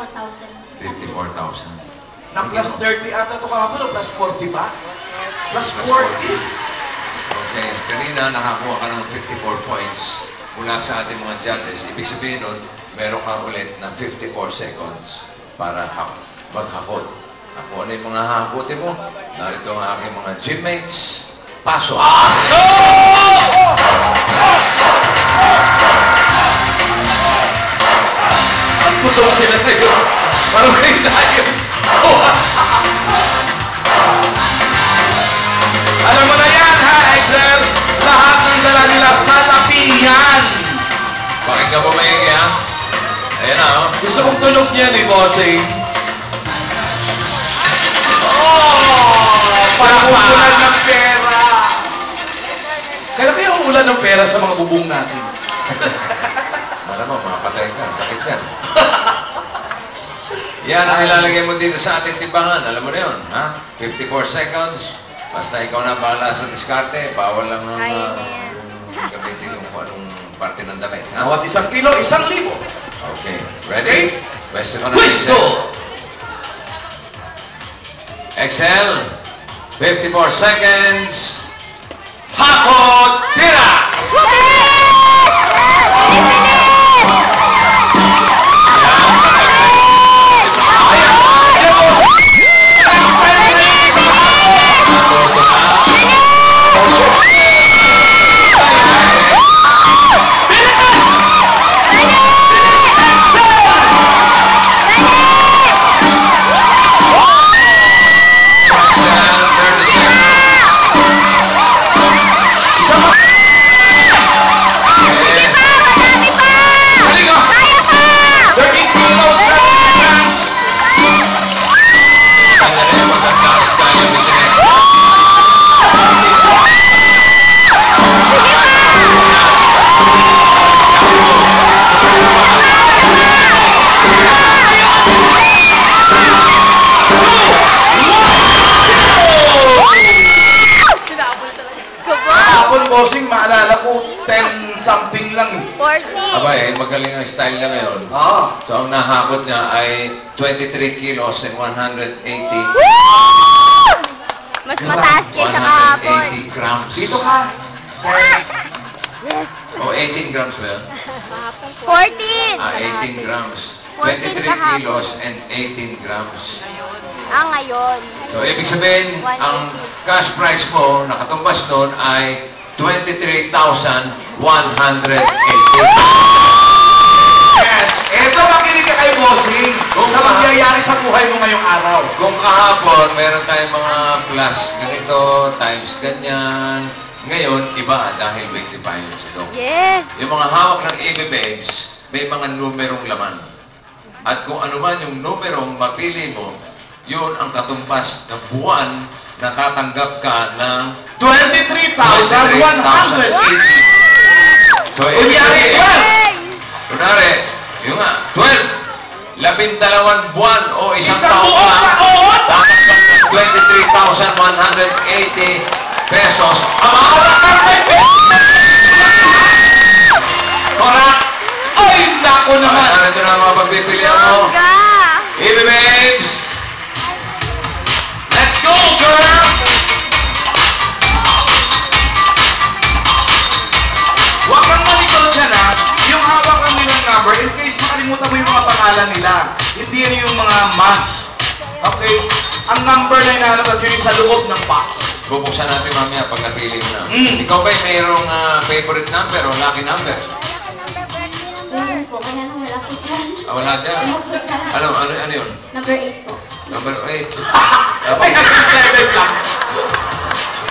54,000. 54,000. Na plus 30 ata ito kahapon o plus 40 ba? Plus 40? Okay, kanina nakakuha ka ng 54 points mula sa ating mga judges. Ibig sabihin nun, meron ka ulit na 54 seconds para maghakot. Ako, ano yung mga hahakotin mo? Narito ang aking mga gymmates. Pasok! Ang gusto ko sila sa'yo. Parang kayo tayo. Alam mo na yan, ha, Excel? Lahat ng dala nila sa lapingan. Pakinggan mo maigi, ha? Ayan na, oh. Gusto kong tunog niyan, eh, bossing. Parang umulan ng pera. Kailan kaya umulan ng pera sa mga bubong natin? Alam mo, mapatay ka. Sakit yan. Yan ang ilalagay mo dito sa ating timbangan. Alam mo na yun, ha? 54 seconds. Basta ikaw na bahala sa diskarte. Bawal lang ng gamitin yung kung anong parte ng damit. Ha? Bawat 1 kilo, 1,000. Okay. Ready? Pwesto ka na. Pwesto! Excel. 54 seconds. Hakot! Tira! Bossing, maalala ko, 10-something lang eh. 40. Abay, magaling ang style na ngayon. Oo. So, ang nahakot niya ay 23 kilos and 180. Mas mataas kaysa kahapon. 180 grams. Dito ka. Yes. O, 18 grams ba yan? 14. 18 grams. 14 23 kahapon. kilos and 18 grams. Ngayon. So, ibig sabihin, 180. ang cash price mo, nakatumbas doon ay 23,180. Yes. Eto, makinig ka kay Bossing. Sa mangyayari sa buhay mo ngayong araw. Kung kahapon, meron tayong mga plus ganito, times ganyan. Ngayon, iba dahil weekly finance ito. Yes. Yung mga hawak ng EB Babes, may mga numerong laman. At kung ano man yung numerong mapili mo, yun ang katumbas ng buwan na tatanggap ka ng 23,180. So, ibig sabihin, kunwari, yung nga, 12, 12 buwan o isang taon lang, tatanggap ng 23,180 pesos. Amara ka rin! Correct! Ay, naku naman. Narito na ang mga pagpipilian mo. EB Babes! Let's go, girls! Huwag kang malikot dyan, ha? Yung hawakan nilang number, in case makalimutan mo yung mga pangalan nila, hindi yan yung mga months. Okay? Ang number na inalalabas yun sa loob ng box. Bubuksan natin mamaya pag napili mo na. Mm. Ikaw ba'y mayroong favorite number o lucky number? Meron po, kaya nang wala po dyan. Wala dyan. Ano yun? Number 8 po. Number 8. Ay, nag-7 lang.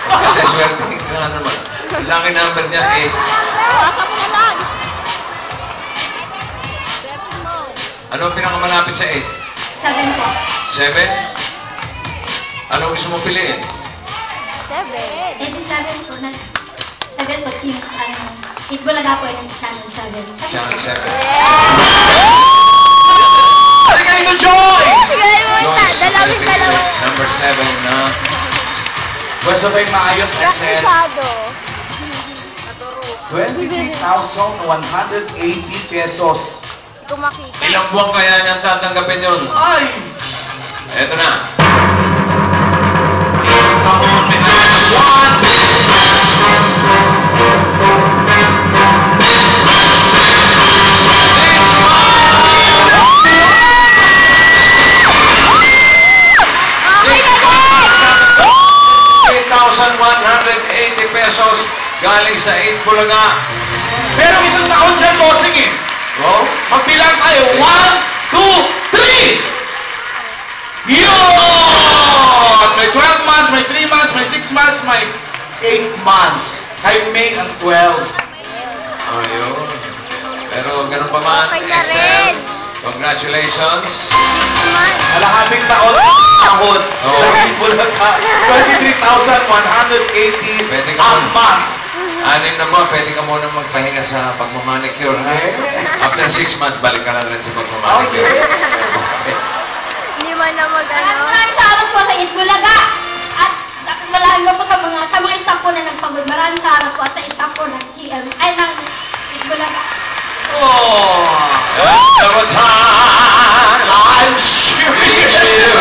Kasi swerte ka nga naman. Ang lucky number niya, 8. Baka mo na lang. Ano ang pinakamalapit sa 8? 7 po. 7? Ano gusto mo piliin? 7. 7 po na. 7 po, team sa ano. Itbulaga po yun sa channel 7. Channel 7. Halika dito, Joyce! Sige mo Joyce, na. Dalawin dalawa. number 7 na Basta ba'y maayos, Excel? Praktisado. 23,180 pesos. Hindi ko makita. Ilang buwan kaya niyang tatanggapin yun? Ay! Eto na. Isang taon, may one. Pesos galing sa 8 Bulaga. Pero isang taon dyan, bossing eh. Oh? Magbilang tayo. 1, 2, 3! Yun! May 12 months, may 3 months, may 6 months, may 8 months. Kay May ang 12. Ayun. Pero ganun pa man, Okay na Excel. rin. Congratulations. Kalahating taon, tahon. Oo. Sa Bulaga. 23,180 Pwede ka ang muna. month. 6 na buwan, pwede ka muna magpahinga sa pagmamanicure, ha? After 6 months, balik ka na rin sa pagmamanicure. Okay. Hindi man na Maraming salamat po sa Itbulaga. At malayo po sa mga staff po na nagpagod. Maraming salamat po sa staff po ng GM. Ay, ng Itbulaga. Oh! Every time I'm shooting you!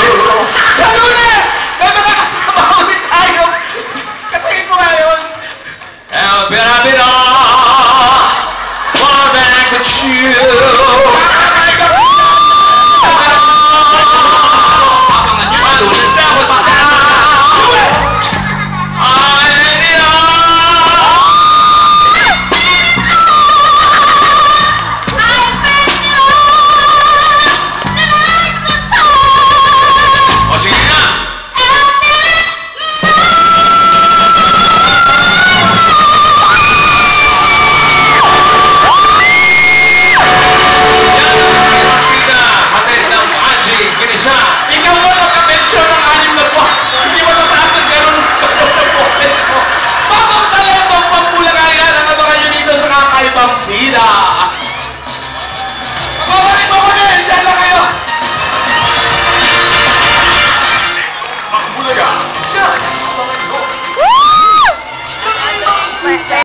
Sa Lunes! May makakasama ulit tayo! Katayin ko ngayon! El Birabira, far back at you.